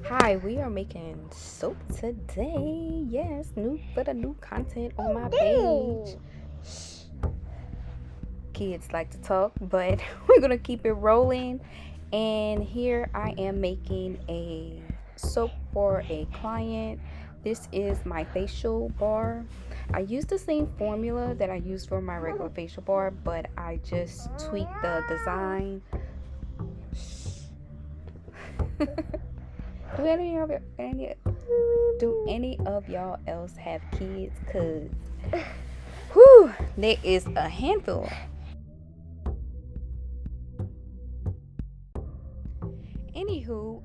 Hi, we are making soap today. Yes, new for the new content on my page. Kids like to talk, but we're gonna keep it rolling. And here I am making a soap for a client. This is my facial bar. I use the same formula that I use for my regular facial bar, but I just tweaked the design. Do any of y'all else have kids? Cause whew, there is a handful. Anywho,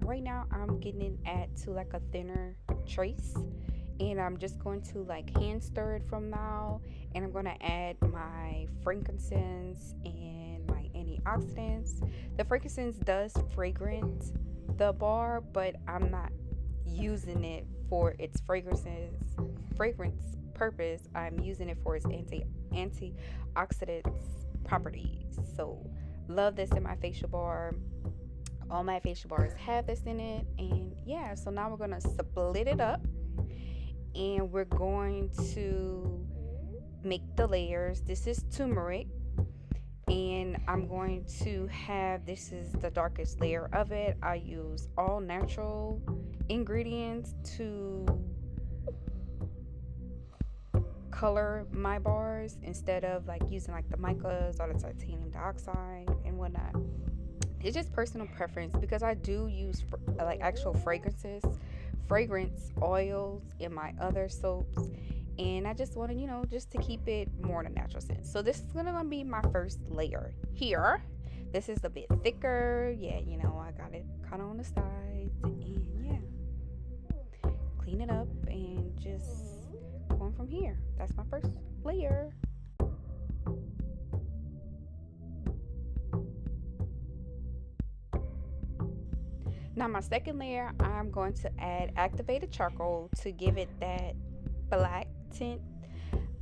right now I'm getting it to like a thinner trace, and I'm just going to like hand stir it from now, and I'm gonna add my frankincense and my antioxidants. The frankincense does fragrance the bar, but I'm not using it for its fragrance purpose. I'm using it for its antioxidants properties. So love this in my facial bar. All my facial bars have this in it, and yeah, so now we're gonna split it up, and we're going to make the layers. This is turmeric, and I'm going to have, this is the darkest layer of it. I use all natural ingredients to color my bars instead of like using like the micas or the titanium dioxide and whatnot. It's just personal preference because I do use like actual fragrance oils in my other soaps, and I just wanted, just to keep it more in a natural sense. So this is gonna be my first layer here. This is a bit thicker. Yeah, I got it kind of on the sides, and yeah, clean it up and just going from here. That's my first layer. Now my second layer, I'm going to add activated charcoal to give it that black tint.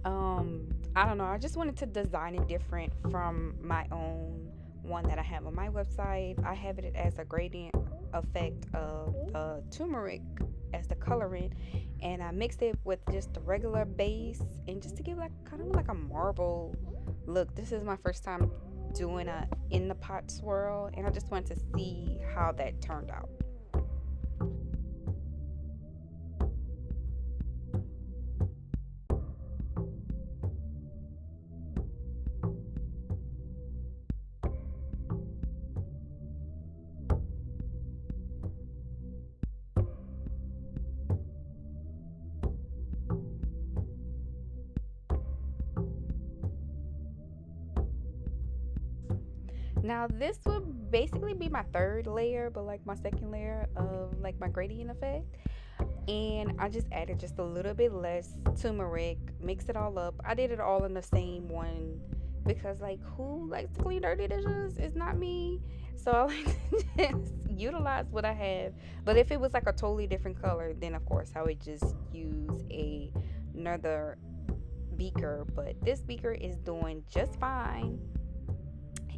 I don't know, I just wanted to design it different from my own one that I have on my website. I have it as a gradient effect of the turmeric as the colorant, and I mixed it with just the regular base, and just to give like kind of like a marble look. This is my first time doing a in the pot swirl, and I just wanted to see how that turned out. Now this would basically be my third layer, but like my second layer of like my gradient effect. And I just added just a little bit less turmeric, mixed it all up. I did it all in the same one because like who likes to clean dirty dishes? It's not me. So I like to just utilize what I have. But if it was like a totally different color, then of course I would just use another beaker. But this beaker is doing just fine,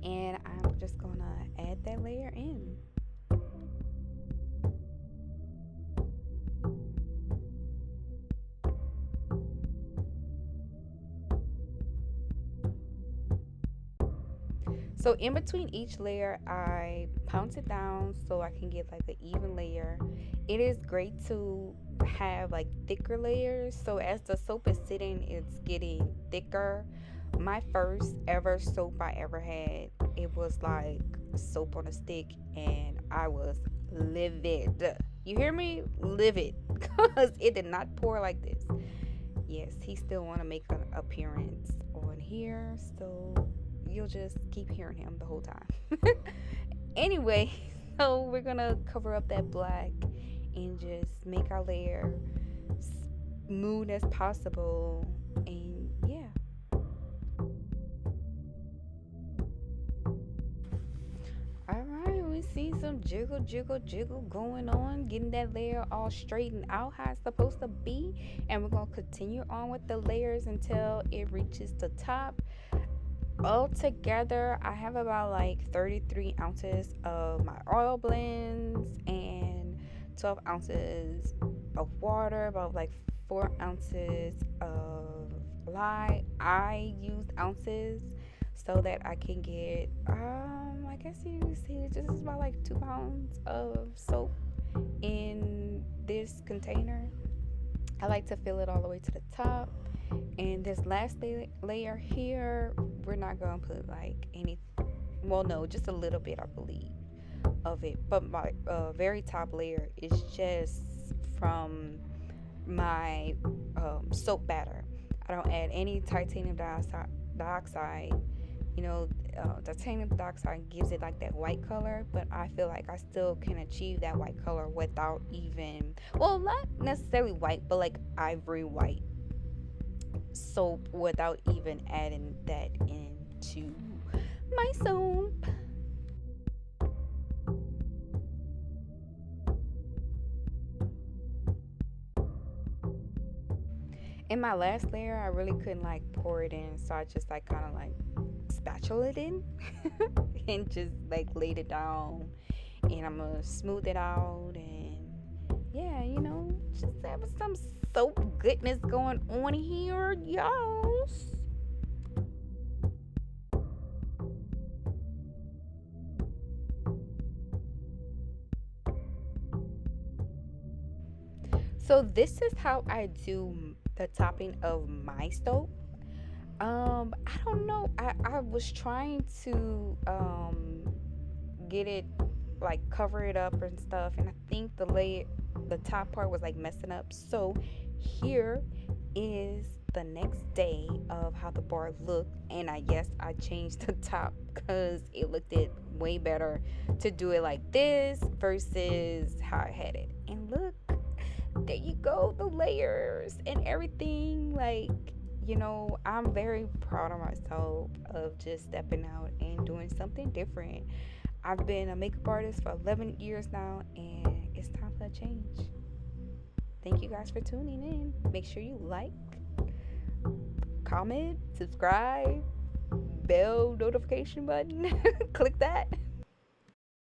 and I'm just gonna add that layer in. So in between each layer, I pounce it down so I can get like an even layer. It is great to have like thicker layers. So as the soap is sitting, it's getting thicker. My first ever soap I ever had, it was like soap on a stick, and I was livid. You hear me? Livid, because it did not pour like this. Yes, he still want to make an appearance on here, so you'll just keep hearing him the whole time. Anyway, so we're gonna cover up that black and just make our layer smooth as possible, and yeah. All right, we see some jiggle, jiggle, jiggle going on, getting that layer all straightened out how it's supposed to be. And we're going to continue on with the layers until it reaches the top. Altogether, I have about like 33 ounces of my oil blends, and 12 ounces of water, about like 4 ounces of lye. I used ounces so that I can get, I guess you see, this is about like 2 pounds of soap in this container. I like to fill it all the way to the top. And this last layer here, we're not gonna put like any, well, no, just a little bit, I believe, of it. But my very top layer is just from my soap batter. I don't add any titanium dioxide. You know, titanium dioxide gives it like that white color, but I feel like I still can achieve that white color without even, well, not necessarily white, but like ivory white soap without even adding that into my soap. In my last layer, I really couldn't like pour it in, so I just like kind of like spatula it in and just like laid it down. And I'm gonna smooth it out, and yeah, just having some soap goodness going on here, y'all. So this is how I do the topping of my soap. I don't know. I was trying to get it like cover it up and stuff, and I think the top part was like messing up. So here is the next day of how the bar looked, and I changed the top because it looked it way better to do it like this versus how I had it. And look, there you go, the layers and everything. Like, I'm very proud of myself of just stepping out and doing something different. I've been a makeup artist for 11 years now, and it's time for a change. Thank you guys for tuning in. Make sure you like, comment, subscribe, bell notification button. Click that.